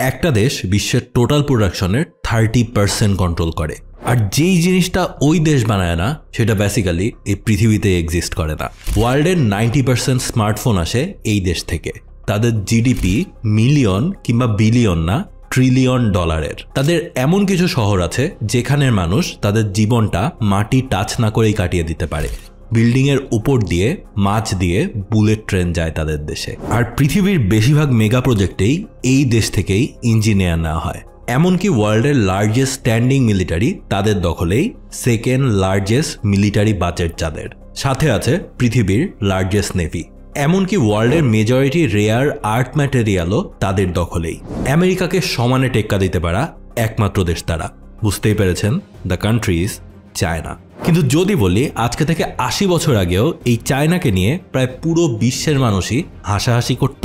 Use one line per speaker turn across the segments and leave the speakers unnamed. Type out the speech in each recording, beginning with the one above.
একটা দেশ বিশ্বের টোটাল প্রোডাকশনের 30% কন্ট্রোল করে, আর যেই জিনিসটা ওই দেশ বানায় না সেটা বেসিক্যালি এই পৃথিবীতে এক্সিস্ট করে না। ওয়ার্ল্ডের 90% স্মার্টফোন আসে এই দেশ থেকে। তাদের জিডিপি মিলিয়ন কিংবা বিলিয়ন না, ট্রিলিয়ন ডলারের। তাদের এমন কিছু শহর আছে যেখানের মানুষ তাদের জীবনটা মাটি টাচ না করেই কাটিয়ে দিতে পারে। বিল্ডিংয়ের উপর দিয়ে মাছ দিয়ে বুলেট ট্রেন যায় তাদের দেশে। আর পৃথিবীর বেশিরভাগ মেগা প্রজেক্টেই এই দেশ থেকেই ইঞ্জিনিয়ার নেওয়া হয়। এমনকি ওয়ার্ল্ডের লার্জেস্ট স্ট্যান্ডিং মিলিটারি তাদের দখলেই, সেকেন্ড লার্জেস্ট মিলিটারি বাজেট যাদের, সাথে আছে পৃথিবীর লার্জেস্ট নেভি। এমনকি ওয়ার্ল্ডের মেজরিটি রেয়ার আর্থ ম্যাটেরিয়ালও তাদের দখলেই। আমেরিকাকে সমানে টেক্কা দিতে পারা একমাত্র দেশ তারা। বুঝতেই পেরেছেন, দ্য কান্ট্রি ইজ চায়না। কিন্তু যদি বলি আজকে থেকে 80 বছর আগেও এই চায়নাকে নিয়ে প্রায় পুরো বিশ্বের মানুষই হাসাহাসি করত।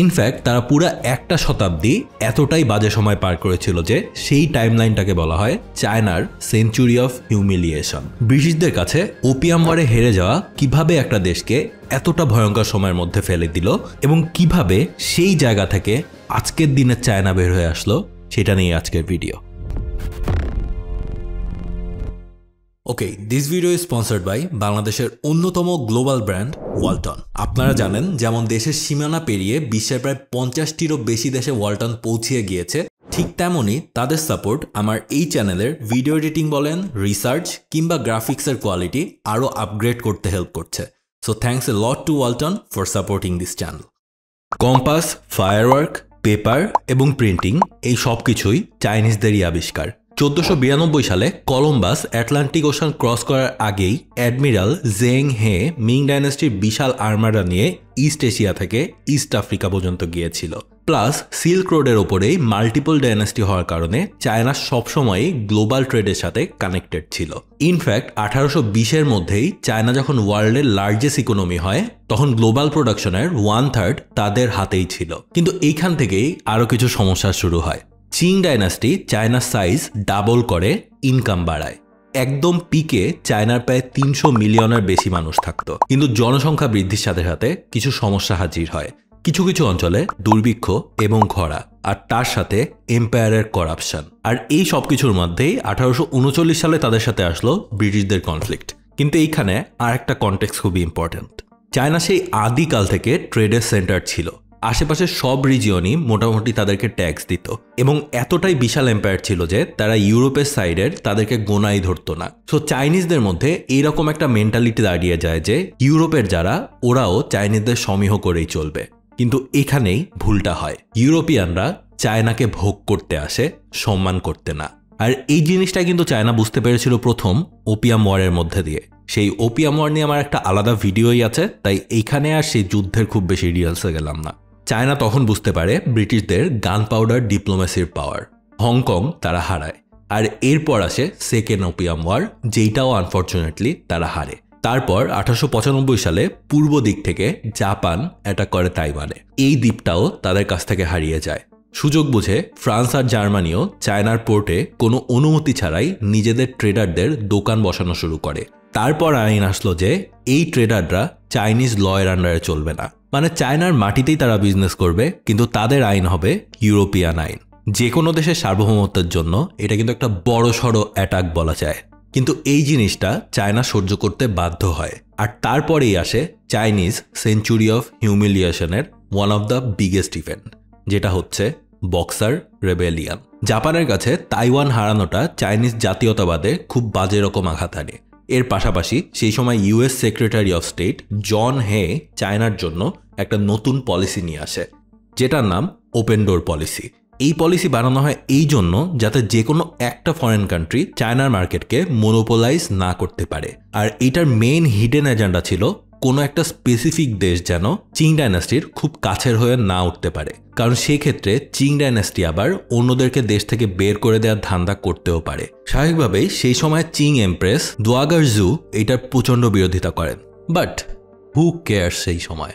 ইনফ্যাক্ট তারা পুরো একটা শতাব্দী এতটাই বাজে সময় পার করেছিল যে সেই টাইমলাইনটাকে বলা হয় চায়নার সেঞ্চুরি অফ হিউমিলিয়েশন। ব্রিটিশদের কাছে ওপিয়াম ওয়ারে হেরে যাওয়া কিভাবে একটা দেশকে এতটা ভয়ঙ্কর সময়ের মধ্যে ফেলে দিল এবং কিভাবে সেই জায়গা থেকে আজকের দিনে চায়না বের হয়ে আসলো, সেটা নিয়ে আজকের video. Okay, this video is sponsored by বাংলাদেশের অন্যতম গ্লোবাল ব্র্যান্ড ওয়ালটন। আপনারা জানেন যেমন দেশের সীমানা পেরিয়ে বিশ্বের প্রায় 50টিরও বেশি দেশে ওয়ালটন পৌঁছিয়ে গিয়েছে, ঠিক তেমনই তাদের সাপোর্ট আমার এই চ্যানেলের ভিডিও এডিটিং বলেন, রিসার্চ কিংবা গ্রাফিক্সের কোয়ালিটি আরও আপগ্রেড করতে হেল্প করছে। So thanks a lot to Walton for supporting this channel. Compass, firework, paper এবং প্রিন্টিং এই সব কিছুই চাইনিজদেরই আবিষ্কার। 1492 সালে কলম্বাস আটলান্টিক ওশান ক্রস করার আগেই অ্যাডমিরাল জেং হে মিং ডাইনাস্টির বিশাল আর্মাডা নিয়ে ইস্ট এশিয়া থেকে ইস্ট আফ্রিকা পর্যন্ত গিয়েছিল। প্লাস সিল্ক রোডের ওপরেই মাল্টিপল ডাইনাস্টি হওয়ার কারণে চায়না সবসময়ই গ্লোবাল ট্রেডের সাথে কানেক্টেড ছিল। ইনফ্যাক্ট 1820-এর মধ্যেই চায়না যখন ওয়ার্ল্ডের লার্জেস্ট ইকোনমি হয় তখন গ্লোবাল প্রোডাকশনের 1/3 তাদের হাতেই ছিল। কিন্তু এইখান থেকেই আরও কিছু সমস্যা শুরু হয়। চিং ডাইনাস্টি চায়নার সাইজ ডাবল করে, ইনকাম বাড়ায়। একদম পিকে চায়নার প্রায় 300 মিলিয়নের বেশি মানুষ থাকতো, কিন্তু জনসংখ্যা বৃদ্ধির সাথে সাথে কিছু সমস্যা হাজির হয়। কিছু কিছু অঞ্চলে দুর্ভিক্ষ এবং খরা, আর তার সাথে এম্পায়ারের করাপশন। আর এই সব কিছুর মধ্যেই 1839 সালে তাদের সাথে আসলো ব্রিটিশদের কনফ্লিক্ট। কিন্তু এইখানে আর একটা কনটেক্সট খুবই ইম্পর্টেন্ট। চায়না সেই আদিকাল থেকে ট্রেডের সেন্টার ছিল। আশেপাশের সব রিজিয়নই মোটামুটি তাদেরকে ট্যাক্স দিত এবং এতটাই বিশাল এম্পায়ার ছিল যে তারা ইউরোপের সাইডের তাদেরকে গোনাই ধরতো না। সো চাইনিজদের মধ্যে এইরকম একটা মেন্টালিটি দাঁড়িয়ে যায় যে ইউরোপের যারা ওরাও চাইনিজদের সমীহ করেই চলবে। কিন্তু এখানেই ভুলটা হয়। ইউরোপিয়ানরা চায়নাকে ভোগ করতে আসে, সম্মান করতে না। আর এই জিনিসটা কিন্তু চায়না বুঝতে পেরেছিল প্রথম ওপিয়াম ওয়ারের মধ্যে দিয়ে। সেই ওপিয়াম ওয়ার নিয়ে আমার একটা আলাদা ভিডিওই আছে, তাই এইখানে আর সেই যুদ্ধের খুব বেশি ডিটেইলসে গেলাম না। চায়না তখন বুঝতে পারে ব্রিটিশদের গান পাউডার ডিপ্লোমেসির পাওয়ার। হংকং তারা হারায়, আর এরপর আসে সেকেন্ড ওপিয়াম ওয়ার, যেইটাও আনফর্চুনেটলি তারা হারে। তারপর 1895 সালে পূর্ব দিক থেকে জাপান অ্যাটাক করে তাইওয়ানে। এই দ্বীপটাও তাদের কাছ থেকে হারিয়ে যায়। সুযোগ বুঝে ফ্রান্স আর জার্মানিও চায়নার পোর্টে কোনো অনুমতি ছাড়াই নিজেদের ট্রেডারদের দোকান বসানো শুরু করে। তারপর আইন আসলো যে এই ট্রেডাররা চাইনিজ লয়ের আন্ডারে চলবে না, মানে চায়নার মাটিতেই তারা বিজনেস করবে, কিন্তু তাদের আইন হবে ইউরোপিয়ান আইন। যে কোনো দেশের সার্বভৌমত্বের জন্য এটা কিন্তু একটা বড় সড়ো অ্যাটাক বলা যায়। কিন্তু এই জিনিসটা চায়না সহ্য করতে বাধ্য হয়। আর তারপরেই আসে চাইনিজ সেঞ্চুরি অফ হিউমিলিয়েশনের one of the biggest event, যেটা হচ্ছে বক্সার রেবেলিয়ান। জাপানের কাছে তাইওয়ান হারানোটা চাইনিজ জাতীয়তাবাদে খুব বাজে রকম আঘাত আনে। এর পাশাপাশি সেই সময় ইউএস সেক্রেটারি অফ স্টেট জন হে চায়নার জন্য একটা নতুন পলিসি নিয়ে আসে, যেটার নাম ওপেন ডোর পলিসি। এই পলিসি বানানো হয় এই জন্য যাতে যে কোনো একটা ফরেন কান্ট্রি চায়নার মার্কেটকে মনোপোলাইজ না করতে পারে। আর এটার মেইন হিডেন এজেন্ডা ছিল কোনো একটা স্পেসিফিক দেশ যেন চিং ডাইনাস্টির খুব কাছের হয়ে না উঠতে পারে, কারণ সেই ক্ষেত্রে চিং ডাইনাস্টি আবার অন্যদেরকে দেশ থেকে বের করে দেওয়ার ধান্দা করতেও পারে। স্বাভাবিকভাবেই সেই সময় চিং এমপ্রেস দুয়াগারজু এটার প্রচণ্ড বিরোধিতা করেন, বাট হু কেয়ার সেই সময়।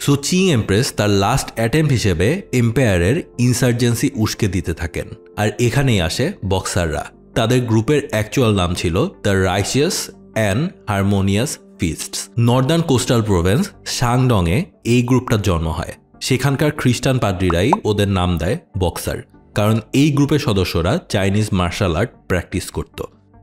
সো চিং এমপ্রেস তার লাস্ট অ্যাটেম্প হিসেবে এম্পায়ারের ইনসার্জেন্সি উস্কে দিতে থাকেন। আর এখানেই আসে বক্সাররা। তাদের গ্রুপের অ্যাকচুয়াল নাম ছিল the righteous and harmonious fists. Northern coastal province শাংডংয়ে এই গ্রুপটার জন্ম হয়। সেখানকার খ্রিস্টান পাদ্রীরাই ওদের নাম দেয় বক্সার। কারণ এই গ্রুপের সদস্যরা চাইনিজ মার্শাল আর্ট প্র্যাকটিস করত।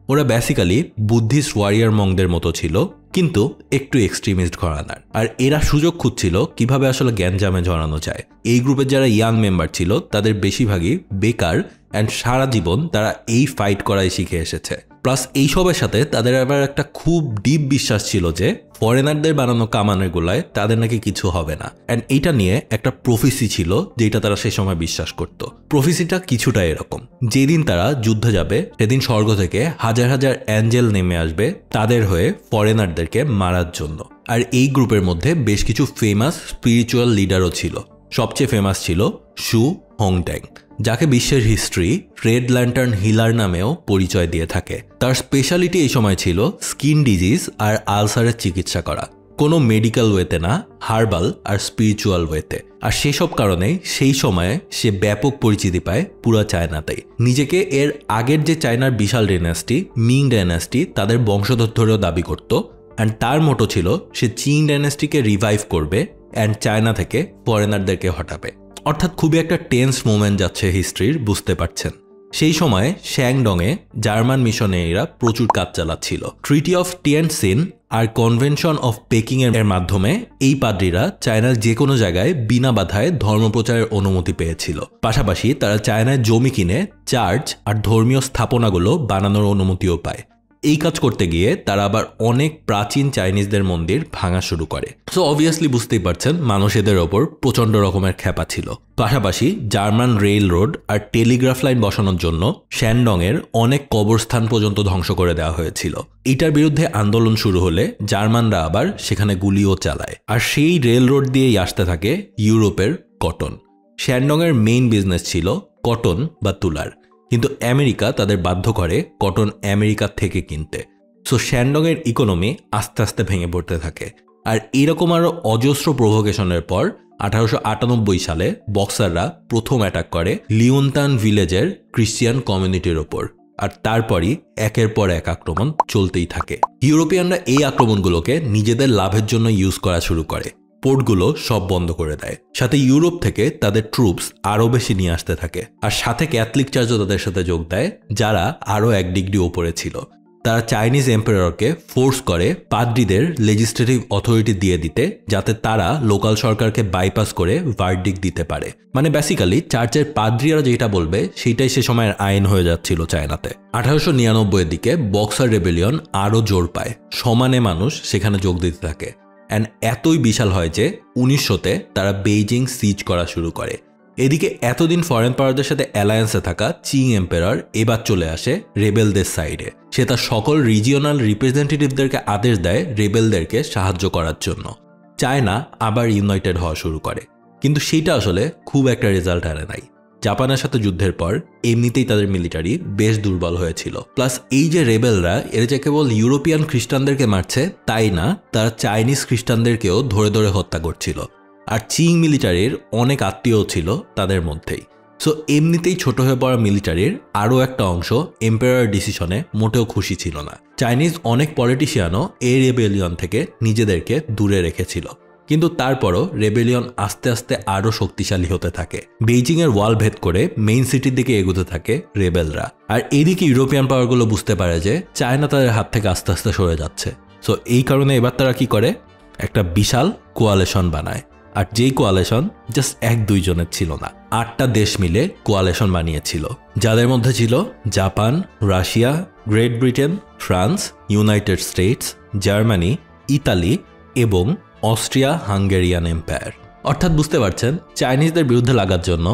ওরা বেসিক্যালি বুদ্ধিস্ট ওয়ারিয়ার মংদের মতো ছিল, কিন্তু একটু এক্সট্রিমিস্ট ঘরানার। আর এরা সুযোগ খুঁজছিল কিভাবে আসলে গ্যাঞ্জামে জড়ানো যায়। এই গ্রুপের যারা ইয়াং মেম্বার ছিল তাদের বেশিরভাগই বেকার অ্যান্ড সারা জীবন তারা এই ফাইট করাই শিখে এসেছে। প্লাস এইসবের সাথে তাদের আবার একটা খুব ডিপ বিশ্বাস ছিল যে ফরেনারদের বানানো কামানের গোলায় তাদের নাকি কিছু হবে না। অ্যান্ড এইটা নিয়ে একটা প্রফেসি ছিল যেটা তারা সে সময় বিশ্বাস করত। প্রফেসিটা কিছুটা এরকম, যেদিন তারা যুদ্ধে যাবে সেদিন স্বর্গ থেকে হাজার হাজার অ্যাঞ্জেল নেমে আসবে তাদের হয়ে ফরেনারদেরকে মারার জন্য। আর এই গ্রুপের মধ্যে বেশ কিছু ফেমাস স্পিরিচুয়াল লিডারও ছিল। সবচেয়ে ফেমাস ছিল শু হংট্যাং, যাকে বিশ্বের হিস্ট্রি রেড ল্যান্টার্ন হিলার নামেও পরিচয় দিয়ে থাকে। তার স্পেশালিটি এই সময় ছিল স্কিন ডিজিজ আর আলসারের চিকিৎসা করা, কোনো মেডিকেল ওয়েতে না, হার্বাল আর স্পিরিচুয়াল ওয়েতে। আর সেসব কারণে সেই সময়ে সে ব্যাপক পরিচিতি পায় পুরো চায়নাতেই। নিজেকে এর আগের যে চায়নার বিশাল ডাইনাস্টি মিং ডাইনাস্টি তাদের বংশধর ধরেও দাবি করত। অ্যান্ড তার মোটো ছিল সে চিং ডাইনাস্টিকে রিভাইভ করবে অ্যান্ড চায়না থেকে ফরেনারদেরকে হটাবে। অর্থাৎ খুবই একটা টেন্স মোমেন্ট যাচ্ছে হিস্ট্রির, বুঝতে পারছেন। সেই সময় শ্যাংডংয়ে জার্মান মিশনারিরা প্রচুর কাজ চালাচ্ছিল। ট্রিটি অফ টিয়েনসিন আর কনভেনশন অফ পেকিং এর মাধ্যমে এই পাদ্রীরা চায়নার যে কোনো জায়গায় বিনা বাধায় ধর্মপ্রচারের অনুমতি পেয়েছিল। পাশাপাশি তারা চায়নায় জমি কিনে চার্চ আর ধর্মীয় স্থাপনাগুলো বানানোর অনুমতিও পায়। এই কাজ করতে গিয়ে তারা আবার অনেক প্রাচীন চাইনিজদের মন্দির ভাঙা শুরু করে। সো অবভিয়াসলি বুঝতেই পারছেন মানুষ এদের ওপর প্রচণ্ড রকমের খ্যাপা ছিল। পাশাপাশি জার্মান রেল রোড আর টেলিগ্রাফ লাইন বসানোর জন্য শ্যানডংয়ের অনেক কবরস্থান পর্যন্ত ধ্বংস করে দেওয়া হয়েছিল। এটার বিরুদ্ধে আন্দোলন শুরু হলে জার্মানরা আবার সেখানে গুলিও চালায়। আর সেই রেল রোড দিয়েই আসতে থাকে ইউরোপের কটন। শ্যানডংয়ের মেইন বিজনেস ছিল কটন বা তুলার, কিন্তু আমেরিকা তাদের বাধ্য করে কটন আমেরিকা থেকে কিনতে। সো শ্যানডংয়ের ইকোনমি আস্তে আস্তে ভেঙে পড়তে থাকে। আর এরকম আরও অজস্র প্রভোকেশনের পর 1898 সালে বক্সাররা প্রথম অ্যাটাক করে লিওনতান ভিলেজের ক্রিশ্চিয়ান কমিউনিটির ওপর। আর তারপরই একের পর এক আক্রমণ চলতেই থাকে। ইউরোপিয়ানরা এই আক্রমণগুলোকে নিজেদের লাভের জন্য ইউজ করা শুরু করে। পোর্টগুলো সব বন্ধ করে দেয়। সাথে ইউরোপ থেকে তাদের ট্রুপস আরও বেশি নিয়ে আসতে থাকে। আর সাথে ক্যাথলিক চার্চও তাদের সাথে যোগ দেয়, যারা আরও এক ডিগ্রি ওপরে ছিল। তারা চাইনিজ এম্পায়ারকে ফোর্স করে পাদ্রীদের লেজিসলেটিভ অথরিটি দিয়ে দিতে, যাতে তারা লোকাল সরকারকে বাইপাস করে ভার্ডিক্ট দিতে পারে। মানে বেসিক্যালি চার্চের পাদ্রীরা যেটা বলবে সেটাই সে সময়ের আইন হয়ে যাচ্ছিল চায়নাতে। 1899 দিকে বক্সার রেবেলিয়ন আরও জোর পায়, সমানে মানুষ সেখানে যোগ দিতে থাকে। অ্যান্ড এতই বিশাল হয় যে 1900-তে তারা বেইজিং সিজ করা শুরু করে। এদিকে এতদিন ফরেন পাওয়ারদের সাথে অ্যালায়েন্সে থাকা চিং এম্পায়ার এবার চলে আসে রেবেলদের সাইডে। সে তার সকল রিজিওনাল রিপ্রেজেন্টেটিভদেরকে আদেশ দেয় রেবেলদেরকে সাহায্য করার জন্য। চায়না আবার ইউনাইটেড হওয়া শুরু করে, কিন্তু সেটা আসলে খুব একটা রেজাল্ট আনে নাই। জাপানের সাথে যুদ্ধের পর এমনিতেই তাদের মিলিটারি বেশ দুর্বল হয়েছিল। প্লাস এই যে রেবেলরা এরা যে কেবল ইউরোপিয়ান খ্রিস্টানদেরকে মারছে তাই না, তারা চাইনিজ খ্রিস্টানদেরকেও ধরে ধরে হত্যা করছিল। আর চিং মিলিটারির অনেক আত্মীয় ছিল তাদের মধ্যেই। সো এমনিতেই ছোট হয়ে পড়া মিলিটারির আরও একটা অংশ এম্পায়ার ডিসিশনে মোটেও খুশি ছিল না। চাইনিজ অনেক পলিটিশিয়ানও এই রেবেলিয়ন থেকে নিজেদেরকে দূরে রেখেছিল। কিন্তু তারপরও রেবেলিয়ন আস্তে আস্তে আরও শক্তিশালী হতে থাকে। বেইজিংয়ের ওয়াল ভেদ করে মেইন সিটির দিকে এগোতে থাকে রেবেলরা। আর এদিকে ইউরোপিয়ান পাওয়ারগুলো বুঝতে পারে যে চায়না তাদের হাত থেকে আস্তে আস্তে সরে যাচ্ছে। সো এই কারণে এবার তারা কি করে, একটা বিশাল কোয়ালেশন বানায়। আর যেই কোয়ালেশন জাস্ট 1-2 জনের ছিল না, 8টা দেশ মিলে কোয়ালেশন বানিয়েছিল, যাদের মধ্যে ছিল Japan, Russia, great Britain, France, United states, Germany, Italy এবং অস্ট্রিয়া হাঙ্গেরিয়ান এম্পায়ার। অর্থাৎ বুঝতে পারছেন চাইনিজদের বিরুদ্ধে লাগার জন্য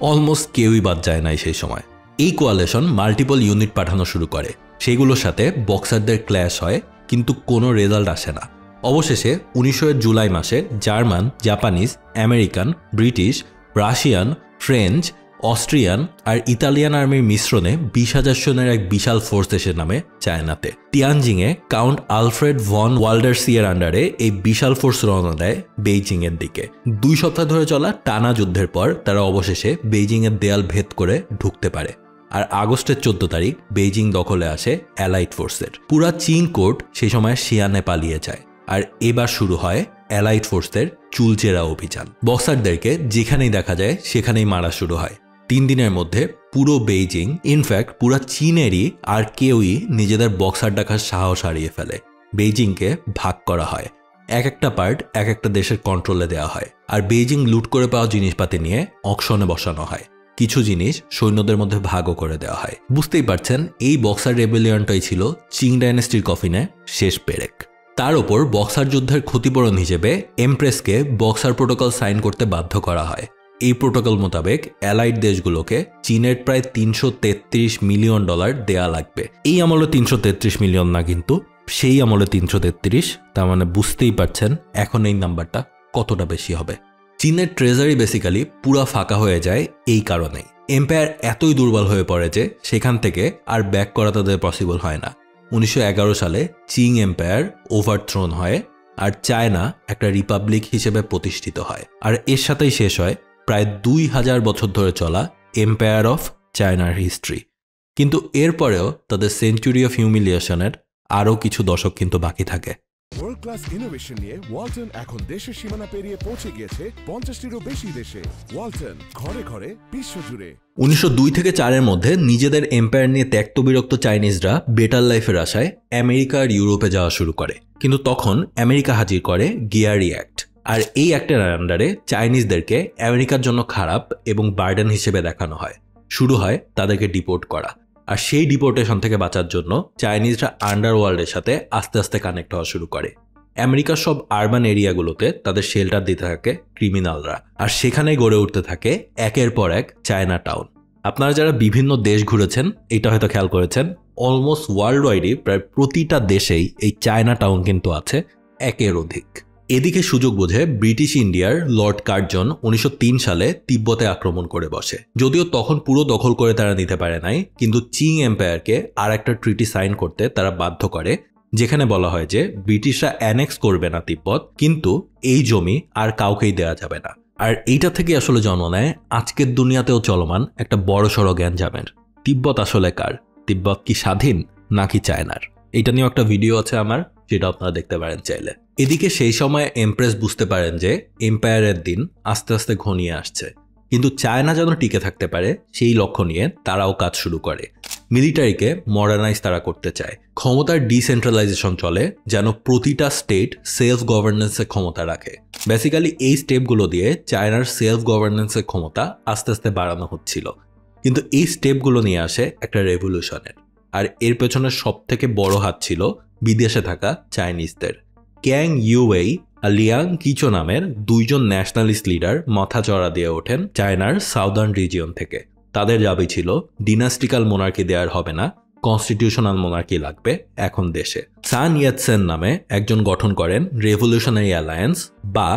অলমোস্ট কেউই বাদ যায় নাই সেই সময়। এই কোয়ালেশন মাল্টিপল ইউনিট পাঠানো শুরু করে, সেগুলোর সাথে বক্সারদের ক্ল্যাশ হয়, কিন্তু কোনো রেজাল্ট আসে না। অবশেষে 1900 জুলাই মাসে German, Japanese, American, British, Russian, French, Austrian আর ইতালিয়ান আর্মির মিশ্রণে 20,000 সৈন্যের এক বিশাল ফোর্স এসে নামে চায়নাতে। তিয়ানজিংয়ে কাউন্ট আলফ্রেড ভন ওয়াল্ডারসিয়ের আন্ডারে এই বিশাল ফোর্স রওনা দেয় বেইজিংয়ের দিকে। 2 সপ্তাহ ধরে চলা টানা যুদ্ধের পর তারা অবশেষে বেইজিংয়ের দেয়াল ভেদ করে ঢুকতে পারে। আর আগস্টের 14 তারিখ বেইজিং দখলে আসে অ্যালাইড ফোর্সের। পুরা চিং কোর্ট সেই সময় শিয়ানে পালিয়ে যায়। আর এবার শুরু হয় অ্যালাইড ফোর্সের চুলচেরা অভিযান। বক্সারদেরকে যেখানেই দেখা যায় সেখানেই মারা শুরু হয়। 3 দিনের মধ্যে পুরো বেইজিং, ইনফ্যাক্ট পুরো চীনেরই আর কেউই নিজেদের বক্সার ডাকার সাহস হারিয়ে ফেলে। বেইজিংকে ভাগ করা হয়, এক একটা পার্ট এক একটা দেশের কন্ট্রোলে দেওয়া হয়, আর বেইজিং লুট করে পাওয়া জিনিসপাতি নিয়ে অকশনে বসানো হয়। কিছু জিনিস সৈন্যদের মধ্যে ভাগও করে দেওয়া হয়। বুঝতেই পারছেন, এই বক্সার রেবেলিয়নটাই ছিল চিং ডাইনেস্টির কফিনে শেষ পেরেক। তার ওপর বক্সার যুদ্ধের ক্ষতিপূরণ হিসেবে এমপ্রেসকে বক্সার প্রোটোকল সাইন করতে বাধ্য করা হয়। এই প্রোটোকল মোতাবেক অ্যালাইড দেশগুলোকে চীনের প্রায় $333 মিলিয়ন দেয়া লাগবে। এই আমলে 333 মিলিয়ন না, কিন্তু সেই আমলে 333, তার মানে বুঝতেই পারছেন এখন এই নাম্বারটা কতটা বেশি হবে। চীনের ট্রেজারি বেসিক্যালি পুরা ফাঁকা হয়ে যায় এই কারণেই। এম্পায়ার এতই দুর্বল হয়ে পড়ে যে সেখান থেকে আর ব্যাক করা তাদের পসিবল হয় না। 1911 সালে চিং এম্পায়ার ওভারথ্রোন হয়, আর চায়না একটা রিপাবলিক হিসেবে প্রতিষ্ঠিত হয়। আর এর সাথেই শেষ হয় প্রায় 2000 বছর ধরে চলা এম্পায়ার অফ চায়নার হিস্ট্রি। কিন্তু এরপরেও তাদের সেঞ্চুরি অফ হিউমিলিয়েশনের আরও কিছু দশক কিন্তু বাকি থাকে।
ওয়ার্ল্ড ক্লাস ইনোভেশন নিয়ে ওয়ালটন এখন দেশের সীমানা পেরিয়ে পৌঁছে গিয়েছে 50টিরও বেশি দেশে। ওয়ালটন, ঘরে ঘরে বিশ্বজুড়ে।
1902 থেকে 4-এর মধ্যে নিজেদের এম্পায়ার নিয়ে ত্যক্তবিরক্ত চাইনিজরা বেটার লাইফের আশায় আমেরিকা আর ইউরোপে যাওয়া শুরু করে। কিন্তু তখন আমেরিকা হাজির করে গিয়ারি অ্যাক্ট, আর এই অ্যাক্টের আন্ডারে চাইনিজদেরকে আমেরিকার জন্য খারাপ এবং বার্ডেন হিসেবে দেখানো হয়। শুরু হয় তাদেরকে ডিপোর্ট করা, আর সেই ডিপোর্টেশন থেকে বাঁচার জন্য চাইনিজরা আন্ডারওয়ার্ল্ডের সাথে আস্তে আস্তে কানেক্ট হওয়া শুরু করে। আমেরিকার সব আরবান এরিয়াগুলোতে তাদের শেল্টার দিতে থাকে ক্রিমিনালরা, আর সেখানেই গড়ে উঠতে থাকে একের পর এক চায়না টাউন। আপনারা যারা বিভিন্ন দেশ ঘুরেছেন এটা হয়তো খেয়াল করেছেন, অলমোস্ট ওয়ার্ল্ড ওয়াইডই প্রায় প্রতিটা দেশেই এই চায়না টাউন কিন্তু আছে, একের অধিক। এদিকে সুযোগ বুঝে ব্রিটিশ ইন্ডিয়ার লর্ড কার্জন 1903 সালে তিব্বতে আক্রমণ করে বসে। যদিও তখন পুরো দখল করে তারা নিতে পারে নাই, কিন্তু চিং এম্পায়ারকে আর একটা ট্রিটি সাইন করতে তারা বাধ্য করে, যেখানে বলা হয় যে ব্রিটিশরা অ্যানেক্স করবে না তিব্বত, কিন্তু এই জমি আর কাউকেই দেওয়া যাবে না। আর এইটা থেকে আসলে জন্ম নেয় আজকের দুনিয়াতেও চলমান একটা বড়সড় গ্যাঞ্জামের। তিব্বত আসলে কার? তিব্বত কি স্বাধীন নাকি চায়নার? এটা নিয়েও একটা ভিডিও আছে আমার, যেটা আপনারা দেখতে পারেন চাইলে। এদিকে সেই সময় এমপ্রেস বুঝতে পারেন যে এম্পায়ারের দিন আস্তে আস্তে ঘনিয়ে আসছে, কিন্তু চায়না যেন টিকে থাকতে পারে সেই লক্ষ্য নিয়ে তারাও কাজ শুরু করে। মিলিটারিকে মডার্নাইজ তারা করতে চায়, ক্ষমতার ডিসেন্ট্রালাইজেশন চলে, যেন প্রতিটা স্টেট সেলফ গভর্নেন্সের ক্ষমতা রাখে। বেসিক্যালি এই স্টেপগুলো দিয়ে চায়নার সেলফ গভর্নেন্সের ক্ষমতা আস্তে আস্তে বাড়ানো হচ্ছিল। কিন্তু এই স্টেপগুলো নিয়ে আসে একটা রেভলিউশনের, আর এর পেছনে সব থেকে বড় হাত ছিল বিদেশে থাকা চাইনিজদের। ক্যাং ইউওয়েই আর লিয়াং কিচো নামের দুইজন ন্যাশনালিস্ট লিডার মাথা চড়া দিয়ে ওঠেন চায়নার সাউদার্ন রিজিয়ন থেকে। তাদের দাবি ছিল ডিনাস্টিক্যাল মোনার্কি দেওয়ার হবে না, কনস্টিটিউশনাল মোনার্কি লাগবে এখন দেশে। সান ইয়াতসেন নামে একজন গঠন করেন রেভলিউশনারি অ্যালায়েন্স বা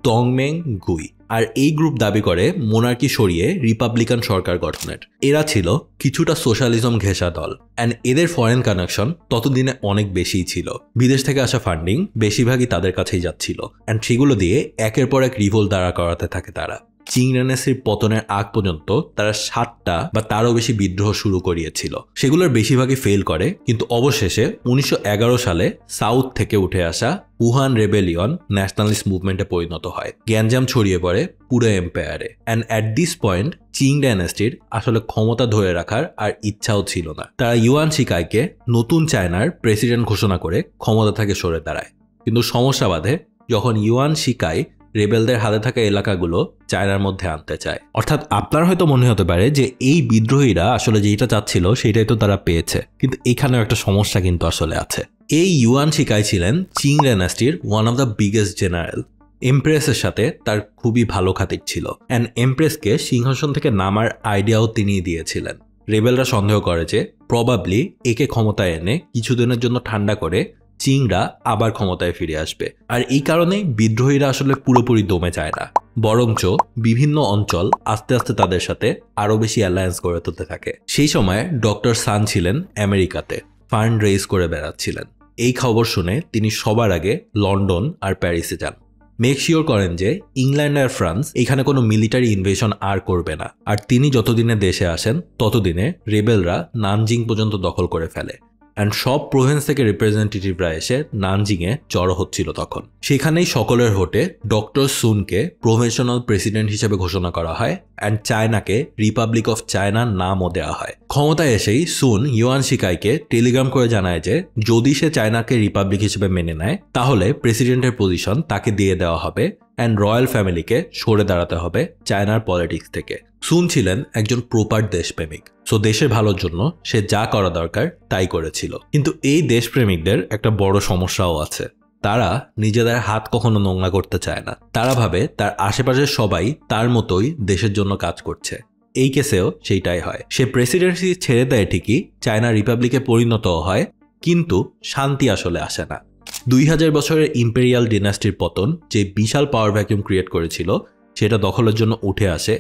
টংমেং গুই, আর এই গ্রুপ দাবি করে মোনার্কি সরিয়ে রিপাবলিকান সরকার গঠনের। এরা ছিল কিছুটা সোশ্যালিজম ঘেঁষা দল, অ্যান্ড এদের ফরেন কানেকশন ততদিনে অনেক বেশিই ছিল। বিদেশ থেকে আসা ফান্ডিং বেশিরভাগই তাদের কাছেই যাচ্ছিল, অ্যান্ড সেগুলো দিয়ে একের পর এক রিভোল্ট দাঁড়া করাতে থাকে তারা। চিং ডাইনেস্টির পতনের আগ পর্যন্ত তারা 7টা বা তারও বেশি বিদ্রোহ শুরু করিয়েছিল, সেগুলোর বেশিরভাগই ফেল করে। কিন্তু অবশেষে 1911 সালে সাউথ থেকে উঠে আসা উহান রেবেলিয়ন ন্যাশনালিস্ট মুভমেন্টে পরিণত হয়। গ্যাঞ্জাম ছড়িয়ে পড়ে পুরো এম্পায়ারে, অ্যান্ড অ্যাট দিস পয়েন্ট চিং ডাইনেস্টির আসলে ক্ষমতা ধরে রাখার আর ইচ্ছাও ছিল না। তারা ইউয়ান শিকাইকে নতুন চায়নার প্রেসিডেন্ট ঘোষণা করে ক্ষমতা থেকে সরে দাঁড়ায়। কিন্তু সমস্যা বাধে যখন ইউয়ান শিকাই রেবেলদের হাতে থাকা এলাকাগুলো চায়নার মধ্যে আনতে চায়। অর্থাৎ আপনার হয়তো মনে হতে পারে যে এই বিদ্রোহীরা আসলে যেটা চাচ্ছিল সেটাই তো তারা পেয়েছে, কিন্তু এখানেও একটা সমস্যা কিন্তু আসলে আছে। এই ইউয়ান শিকাই ছিলেন চিং ডাইনাস্টির one of the biggest general. এমপ্রেসের সাথে তার খুবই ভালো খাতির ছিল, অ্যান্ড এমপ্রেসকে সিংহাসন থেকে নামার আইডিয়াও তিনিই দিয়েছিলেন। রেবেলরা সন্দেহ করে যে প্রবাবলি একে ক্ষমতায় এনে কিছুদিনের জন্য ঠান্ডা করে চিংরা আবার ক্ষমতায় ফিরে আসবে, আর এই কারণেই বিদ্রোহীরা আসলে পুরোপুরি দমে যায় না, বরঞ্চ বিভিন্ন অঞ্চল আস্তে আস্তে তাদের সাথে আরও বেশি অ্যালায়েন্স গড়ে তুলতে থাকে। সেই সময় ডক্টর সান ছিলেন আমেরিকাতে, ফান্ড রেইজ করে বেড়াচ্ছিলেন। এই খবর শুনে তিনি সবার আগে লন্ডন আর প্যারিসে যান। মেক শিওর করেন যে ইংল্যান্ড আর ফ্রান্স এখানে কোনো মিলিটারি ইনভেশন আর করবে না, আর তিনি যতদিনে দেশে আসেন ততদিনে রেবেলরা নানজিং পর্যন্ত দখল করে ফেলে। অ্যান্ড সব প্রভিন্স থেকে রিপ্রেজেন্টেটিভরা এসে নানজিংয়ে জড়ো হচ্ছিল তখন। সেখানেই সকলের ভোটে ডক্টর সুনকে প্রভিন্সিয়াল প্রেসিডেন্ট হিসেবে ঘোষণা করা হয় অ্যান্ড চায়নাকে রিপাবলিক অফ চায়নার নামও দেওয়া হয়। ক্ষমতায় এসেই সুন ইউয়ান শিকাইকে টেলিগ্রাম করে জানায় যে যদি সে চায়নাকে রিপাবলিক হিসেবে মেনে নেয় তাহলে প্রেসিডেন্টের পজিশন তাকে দিয়ে দেওয়া হবে অ্যান্ড রয়্যাল ফ্যামিলিকে সরে দাঁড়াতে হবে চায়নার পলিটিক্স থেকে। সুন ছিলেন একজন প্রপার দেশপ্রেমিক, সো দেশের ভালোর জন্য সে যা করা দরকার তাই করেছিল। কিন্তু এই দেশপ্রেমিকদের একটা বড় সমস্যাও আছে, তারা নিজেদের হাত কখনো নোংরা করতে চায় না। তারা ভাবে তার আশেপাশের সবাই তার মতোই দেশের জন্য কাজ করছে। এই কেসেও সেইটাই হয়। সে প্রেসিডেন্সি ছেড়ে দেয় ঠিকই, চায়না রিপাবলিকে পরিণত হয়, কিন্তু শান্তি আসলে আসে না। 2000 বছরের ইম্পেরিয়াল ডিনাস্টির পতন যে বিশাল পাওয়ার ভ্যাকিউম ক্রিয়েট করেছিল সেটা দখলের জন্য উঠে আসে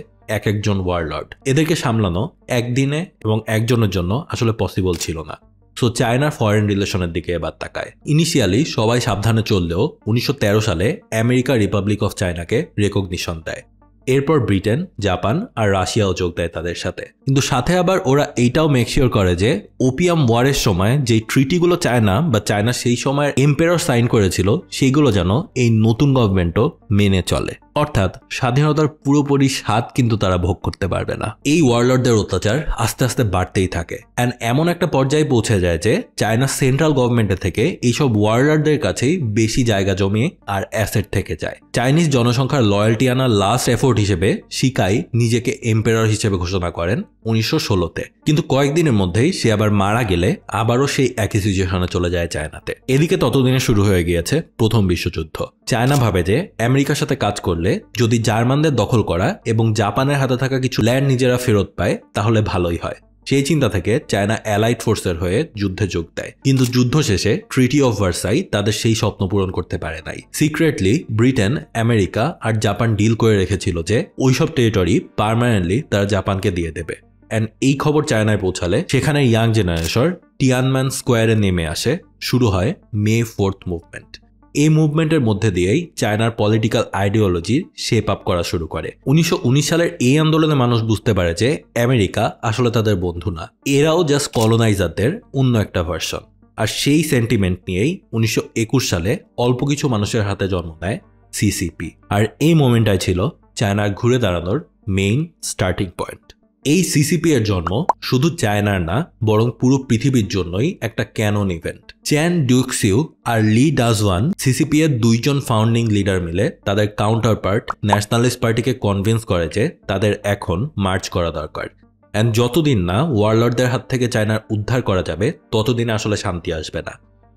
একজন ওয়ারলর্ড। এদেরকে সামলানো একদিনে এবং একজনের জন্য আসলে পসিবল ছিল না। সো চায়নার ফরেন রিলেশনের দিকে এবার তাকায়। ইনিশিয়ালি সবাই সাবধানে চললেও 1913 সালে আমেরিকা রিপাবলিক অফ চায়নাকে রেকগনিশন দেয়। এরপর ব্রিটেন, জাপান আর রাশিয়াও যোগ দেয় তাদের সাথে। কিন্তু সাথে আবার ওরা এইটাও মেকশিওর করে যে ওপিয়াম ওয়ারের সময় যে ট্রিটিগুলো চায়না বা চায়না সেই সময়ের এম্পায়ার সাইন করেছিল সেইগুলো যেন এই নতুন গভর্নমেন্টও মেনে চলে। অর্থাৎ স্বাধীনতার পুরোপুরি স্বাদ কিন্তু তারা ভোগ করতে পারবে না। এই ওয়ারলর্ডদের অত্যাচার আস্তে আস্তে বাড়তেই থাকে অ্যান্ড এমন একটা পর্যায়ে পৌঁছে যায় যে চায়না সেন্ট্রাল গভর্নমেন্টের থেকে এইসব ওয়ারলর্ডদের কাছেই বেশি জায়গা জমি আর অ্যাসেট থেকে যায়। চাইনিজ জনসংখ্যার লয়্যালটি আনার লাস্ট এফোর্ট হিসেবে শিকাই নিজেকে এম্পায়ার হিসেবে ঘোষণা করেন 1916-তে। কিন্তু কয়েকদিনের মধ্যেই সে আবার মারা গেলে আবারও সেই একই সিচুয়েশনে চলে যায় চায়নাতে। এদিকে ততদিনে শুরু হয়ে গিয়েছে প্রথম বিশ্বযুদ্ধ। চায়না ভাবে যে আমেরিকার সাথে কাজ করলে যদি জার্মানদের দখল করা এবং জাপানের হাতে থাকা কিছু ল্যান্ড নিজেরা ফেরত পায় তাহলে ভালোই হয়। সেই চিন্তা থেকে চায়না অ্যালাইড ফোর্সের হয়ে যুদ্ধে যোগ দেয়। কিন্তু যুদ্ধ শেষে ট্রিটি অফ ভার্সাই তাদের সেই স্বপ্ন পূরণ করতে পারে নাই। সিক্রেটলি ব্রিটেন, আমেরিকা আর জাপান ডিল করে রেখেছিল যে ওইসব টেরিটরি পার্মানেন্টলি তারা জাপানকে দিয়ে দেবে। অ্যান্ড এই খবর চায়নায় পৌঁছালে সেখানে ইয়াং জেনারেশন টিয়ানম্যান স্কোয়ারে নেমে আসে। শুরু হয় মে 4th মুভমেন্ট। এই মুভমেন্টের মধ্যে দিয়েই চায়নার পলিটিক্যাল আইডিওলজি শেপ আপ করা শুরু করে। 1919 সালের এই আন্দোলনে মানুষ বুঝতে পারে যে আমেরিকা আসলে তাদের বন্ধু না, এরাও জাস্ট কলোনাইজারদের অন্য একটা ভার্সন। আর সেই সেন্টিমেন্ট নিয়েই 1921 সালে অল্প কিছু মানুষের হাতে জন্ম নেয় সিসিপি। আর এই মোমেন্টটাই ছিল চায়নার ঘুরে দাঁড়ানোর মেইন স্টার্টিং পয়েন্ট। এই সিসিপি এর জন্ম শুধু চায়নার না বরং পুরো পৃথিবীর জন্যই একটা ক্যানন ইভেন্ট। চ্যান ডিউক্সিউ আর লি ডাজওয়ান সিসিপি এর দুইজন ফাউন্ডিং লিডার মিলে তাদের কাউন্টার পার্ট ন্যাশনালিস্ট পার্টিকে কনভিন্স করে যে তাদের এখন মার্চ করা দরকার। অ্যান্ড যতদিন না ওয়ারলর্ডদের হাত থেকে চায়নার উদ্ধার করা যাবে ততদিন আসলে শান্তি আসবে না।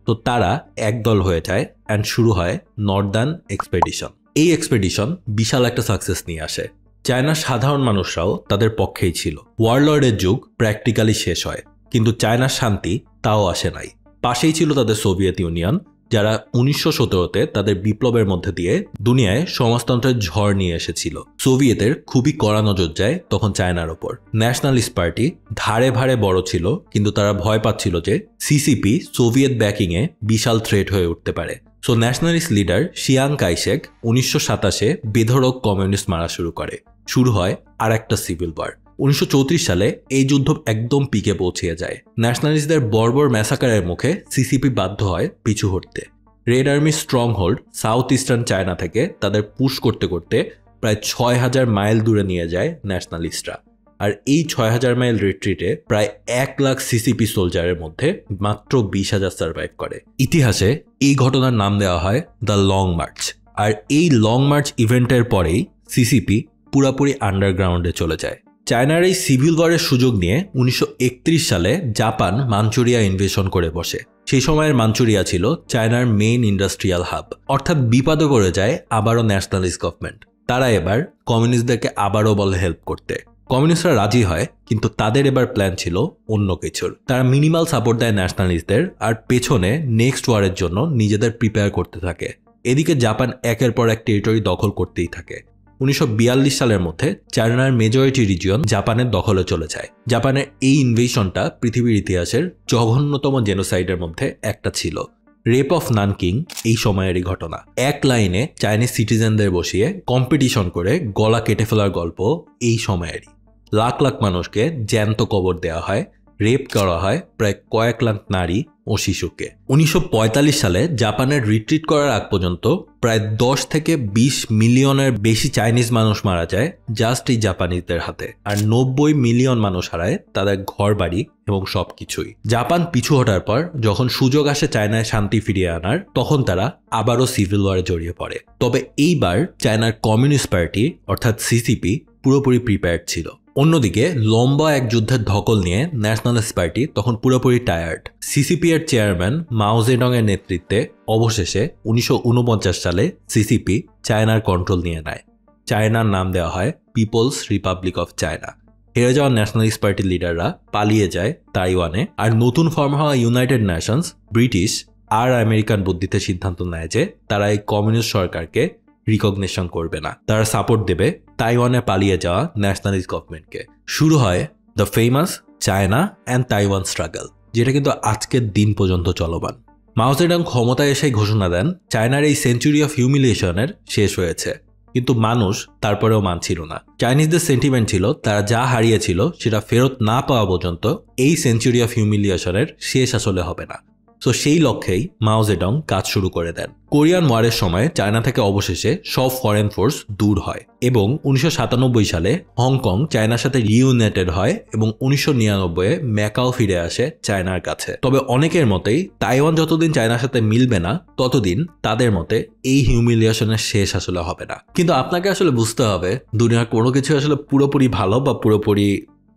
তো তারা একদল হয়ে যায় অ্যান্ড শুরু হয় নর্দার্ন এক্সপেডিশন। এই এক্সপেডিশন বিশাল একটা সাকসেস নিয়ে আসে। চায়নার সাধারণ মানুষরাও তাদের পক্ষেই ছিল। ওয়ারলর্ডের যুগ প্র্যাকটিক্যালি শেষ হয়, কিন্তু চায়নার শান্তি তাও আসে নাই। পাশেই ছিল তাদের সোভিয়েত ইউনিয়ন, যারা 1917-তে তাদের বিপ্লবের মধ্যে দিয়ে দুনিয়ায় সমাজতন্ত্রের ঝড় নিয়ে এসেছিল। সোভিয়েতের খুবই কড়া নজর যায় তখন চায়নার ওপর। ন্যাশনালিস্ট পার্টি ধারে ভারে বড় ছিল, কিন্তু তারা ভয় পাচ্ছিল যে সিসিপি সোভিয়েত ব্যাকিংয়ে বিশাল থ্রেট হয়ে উঠতে পারে। So nationalist leader Chiang Kai-shek 1927-এ বেধড়ক কমিউনিস্ট মারা শুরু করে। শুরু হয় আর একটা সিভিল ওয়ার। 1934 সালে এই যুদ্ধ একদম পিকে পৌঁছে যায়। ন্যাশনালিস্টদের বর্বর ম্যাসাকারের মুখে সিসিপি বাধ্য হয় পিছু হটতে। রেড আর্মির strong hold south eastern China থেকে তাদের পুশ করতে করতে প্রায় 6000 মাইল দূরে নিয়ে যায় ন্যাশনালিস্টরা। আর এই 6000 মাইল রিট্রিটে প্রায় 1 লাখ সিসিপি সোলজারের মধ্যে মাত্র 20,000 সার্ভাইভ করে। ইতিহাসে এই ঘটনার নাম দেওয়া হয় দ্য লং মার্চ। আর এই লং মার্চ ইভেন্টের পরেই সিসিপি পুরাপুরি আন্ডারগ্রাউন্ডে চলে যায়। চায়নার এই সিভিল ওয়ারের সুযোগ নিয়ে 1931 সালে জাপান মাঞ্চুরিয়া ইনভেশন করে বসে। সেই সময়ের মাঞ্চুরিয়া ছিল চায়নার মেইন ইন্ডাস্ট্রিয়াল হাব। অর্থাৎ বিপদে পড়ে যায় আবারও ন্যাশনালিস্ট গভর্নমেন্ট। তারা এবার কমিউনিস্টদেরকে আবারও বলে হেল্প করতে। কমিউনিস্টরা রাজি হয়, কিন্তু তাদের এবার প্ল্যান ছিল অন্য কিছুর। তারা মিনিমাল সাপোর্ট দেয় ন্যাশনালিস্টদের আর পেছনে নেক্সট ওয়ারের জন্য নিজেদের প্রিপেয়ার করতে থাকে। এদিকে জাপান একের পর এক টেরিটরি দখল করতেই থাকে। 1942 সালের মধ্যে চায়নার মেজরিটি রিজিয়ন জাপানের দখলে চলে যায়। জাপানের এই ইনভেশনটা পৃথিবীর ইতিহাসের জঘন্যতম জেনোসাইডের মধ্যে একটা ছিল। রেপ অফ নানকিং এই সময়েরই ঘটনা। এক লাইনে চাইনিজ সিটিজেনদের বসিয়ে কম্পিটিশন করে গলা কেটে ফেলার গল্প এই সময়েরই। লাখ লাখ মানুষকে জ্যান্ত কবর দেওয়া হয় রেপ করা হয় প্রায় কয়েক লাখ নারী ও শিশুকে। 1945 সালে জাপানের রিট্রিট করার আগ পর্যন্ত প্রায় 10 থেকে 20 মিলিয়নের বেশি চাইনিজ মানুষ মারা যায় জাস্ট এই জাপানিজদের হাতে, আর 90 মিলিয়ন মানুষ হারায় তাদের ঘর বাড়ি এবং সবকিছুই। জাপান পিছু হটার পর যখন সুযোগ আসে চায়নায় শান্তি ফিরিয়ে আনার, তখন তারা আবারও সিভিল ওয়ারে জড়িয়ে পড়ে। তবে এইবার চায়নার কমিউনিস্ট পার্টি অর্থাৎ সিসিপি পুরোপুরি প্রিপেয়ার্ড ছিল। অন্যদিকে লম্বা এক যুদ্ধের ধকল নিয়ে ন্যাশনালিস্ট পার্টি তখন পুরোপুরি টায়ার্ড। সিসিপি এর চেয়ারম্যান মাও জেডং এর নেতৃত্বে অবশেষে 1949 সালে সিসিপি চায়নার কন্ট্রোল নিয়ে নেয়। চায়নার নাম দেওয়া হয় পিপলস রিপাবলিক অফ চায়না। হেরে যাওয়া ন্যাশনালিস্ট পার্টির লিডাররা পালিয়ে যায় তাইওয়ানে, আর নতুন ফর্ম হওয়া ইউনাইটেড নেশনস, ব্রিটিশ আর আমেরিকান বুদ্ধিতে সিদ্ধান্ত নেয় যে তারা এই কমিউনিস্ট সরকারকে রিকগনিশন করবে না, তারা সাপোর্ট দেবে তাইওয়ানে পালিয়ে যাওয়া ন্যাশনালিস্ট গভর্নমেন্টকে। শুরু হয় the famous China and Taiwan struggle, যেটা কিন্তু আজকের দিন পর্যন্ত চলমান। মাও জেডং ক্ষমতায় এসে ঘোষণা দেন চায়নার এই সেঞ্চুরি অফ হিউমিলিয়েশনের শেষ হয়েছে, কিন্তু মানুষ তারপরেও মানছিল না। চাইনিজদের সেন্টিমেন্ট ছিল তারা যা হারিয়েছিল সেটা ফেরত না পাওয়া পর্যন্ত এই সেঞ্চুরি অফ হিউমিলিয়েশনের শেষ আসলে হবে না। সো সেই লক্ষ্যেই মাও জেডং কাজ শুরু করে দেন। কোরিয়ান ওয়ারের সময় চায়না থেকে অবশেষে সব ফরেন ফোর্স দূর হয় এবং 1997 সালে হংকং চায়নার সাথে রিইউনাইটেড হয় এবং 1999 ম্যাকাও ফিরে আসে চায়নার কাছে। তবে অনেকের মতেই তাইওয়ান যতদিন চায়নার সাথে মিলবে না ততদিন তাদের মতে এই হিউমিলিয়েশনের শেষ আসলে হবে না। কিন্তু আপনাকে আসলে বুঝতে হবে দুনিয়ার কোনো কিছু আসলে পুরোপুরি ভালো বা পুরোপুরি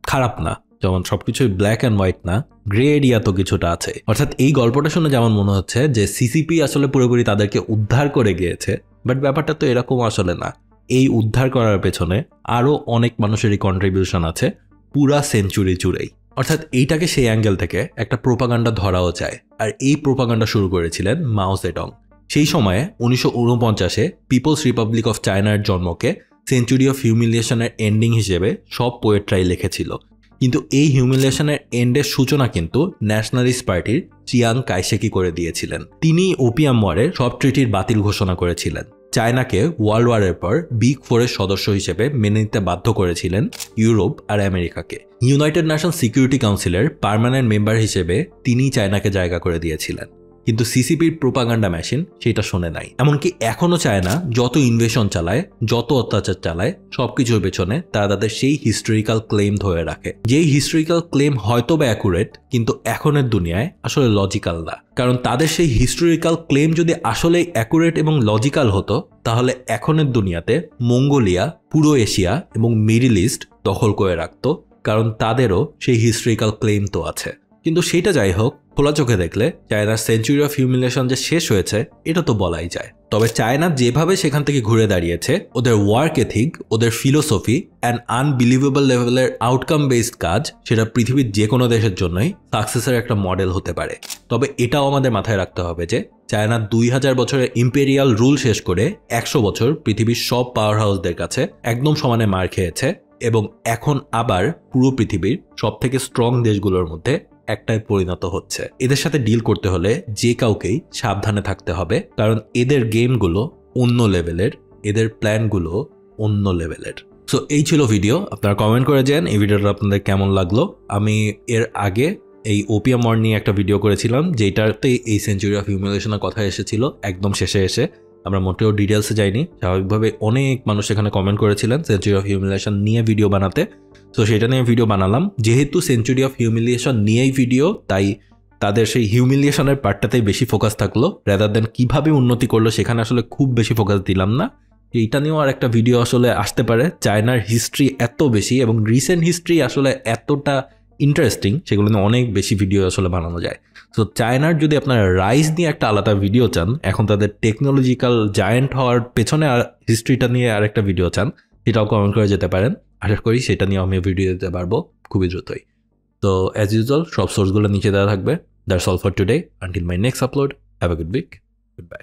খারাপ না, যেমন সবকিছুই ব্ল্যাক অ্যান্ড হোয়াইট না, গ্রে এরিয়া তো কিছুটা আছে। অর্থাৎ এই গল্পটা শুনে যেমন মনে হচ্ছে যে সিসিপি আসলে পুরোপুরি তাদেরকে উদ্ধার করে গিয়েছে, বাট ব্যাপারটা তো এরকম আসলে না। এই উদ্ধার করার পেছনে আরও অনেক মানুষেরই কন্ট্রিবিউশন আছে পুরা সেঞ্চুরি জুড়েই। অর্থাৎ এইটাকে সেই অ্যাঙ্গেল থেকে একটা প্রোপাগান্ডা ধরাও যায়, আর এই প্রোপাগান্ডা শুরু করেছিলেন মাও জেডং। সেই সময়ে 1949-এ পিপলস রিপাবলিক অফ চায়নার জন্মকে সেঞ্চুরি অফ হিউমিলিয়েশনের এন্ডিং হিসেবে সব পোয়েটরাই লিখেছিল। কিন্তু এই হিউমিলিয়েশনের এন্ডের সূচনা কিন্তু ন্যাশনালিস্ট পার্টির চিয়াং কাইশেকি করে দিয়েছিলেন। তিনি ওপিয়াম ওয়ারের সব ট্রিটির বাতিল ঘোষণা করেছিলেন। চায়নাকে ওয়ার্ল্ড ওয়ারের পর বিগ ফোরের সদস্য হিসেবে মেনে নিতে বাধ্য করেছিলেন ইউরোপ আর আমেরিকাকে। ইউনাইটেড নেশন সিকিউরিটি কাউন্সিলের পার্মানেন্ট মেম্বার হিসেবে তিনি চায়নাকে জায়গা করে দিয়েছিলেন। কিন্তু সিসিপির প্রোপাগান্ডা মেশিন সেটা শোনে নাই। এমনকি এখনও চায়না যত ইনভেশন চালায়, যত অত্যাচার চালায়, সবকিছুর পেছনে তারা তাদের সেই হিস্টোরিক্যাল ক্লেম ধরে রাখে। যেই হিস্টোরিক্যাল ক্লেম হয়তো বা অ্যাকুরেট, কিন্তু এখনের দুনিয়ায় আসলে লজিক্যাল না। কারণ তাদের সেই হিস্টোরিক্যাল ক্লেম যদি আসলে অ্যাকুরেট এবং লজিক্যাল হতো, তাহলে এখনের দুনিয়াতে মঙ্গোলিয়া, পুরো এশিয়া এবং মিডল ইস্ট দখল করে রাখতো, কারণ তাদেরও সেই হিস্টোরিক্যাল ক্লেম তো আছে। কিন্তু সেটা যাই হোক, খোলা চোখে দেখলে চায়নার সেঞ্চুরি অফ হিউমিলিয়েশন যে শেষ হয়েছে এটা তো বলাই যায়। তবে চায়না যেভাবে সেখান থেকে ঘুরে দাঁড়িয়েছে, ওদের ওয়ার্ক এথিক, ওদের ফিলোসফি অ্যান্ড আনবিলিভেবল লেভেলের আউটকাম বেসড কাজ, সেটা পৃথিবীর যে কোনো দেশের জন্যই সাকসেসের একটা মডেল হতে পারে। তবে এটাও আমাদের মাথায় রাখতে হবে যে চায়না 2000 বছরের ইম্পেরিয়াল রুল শেষ করে 100 বছর পৃথিবীর সব পাওয়ার হাউসদের কাছে একদম সমানে মার খেয়েছে এবং এখন আবার পুরো পৃথিবীর সব থেকে স্ট্রং দেশগুলোর মধ্যে একটাই পরিণত হচ্ছে। এদের সাথে ডিল করতে হলে যে কাউকেই সাবধানে থাকতে হবে, কারণ এদের গেমগুলো অন্য লেভেলের, এদের প্ল্যানগুলো অন্য লেভেলের। সো এই ছিল ভিডিও। আপনারা কমেন্ট করে যান এই ভিডিওটা আপনাদের কেমন লাগলো। আমি এর আগে এই ওপিয়াম ওয়ার নিয়ে একটা ভিডিও করেছিলাম, যেটাতে এই সেঞ্চুরি অফ হিউমিলিয়েশনের কথা এসেছিল একদম শেষে এসে। আমরা মোটেও ডিটেলসে যাইনি। স্বাভাবিকভাবে অনেক মানুষ এখানে কমেন্ট করেছিলেন সেঞ্চুরি অফ হিউমিলিয়েশন নিয়ে ভিডিও বানাতে, তো সেটা নিয়ে ভিডিও বানালাম। যেহেতু সেঞ্চুরি অফ হিউমিলিয়েশন নিয়েই ভিডিও, তাই তাদের সেই হিউমিলিয়েশনের পার্টটাতেই বেশি ফোকাস থাকলো, রাদার দেন কীভাবে উন্নতি করলো সেখানে আসলে খুব বেশি ফোকাস দিলাম না। এইটা নিয়েও আর একটা ভিডিও আসলে আসতে পারে। চায়নার হিস্ট্রি এত বেশি এবং রিসেন্ট হিস্ট্রি আসলে এতটা ইন্টারেস্টিং, সেগুলো নিয়ে অনেক বেশি ভিডিও আসলে বানানো যায়। সো চায়নার যদি আপনারা রাইজ নিয়ে একটা আলাদা ভিডিও চান, এখন তাদের টেকনোলজিক্যাল জায়ান্ট হওয়ার পেছনে আর হিস্ট্রিটা নিয়ে আর একটা ভিডিও চান, সেটাও কমেন্ট করে যেতে পারেন। আশা করি সেটা নিয়ে আমি ভিডিও দিতে পারবো খুবই দ্রুতই। তো অ্যাজ ইউজুয়াল সব সোর্সগুলো নিচে দেওয়া থাকবে। That's all for today. Until my next upload, have a good week, good bye.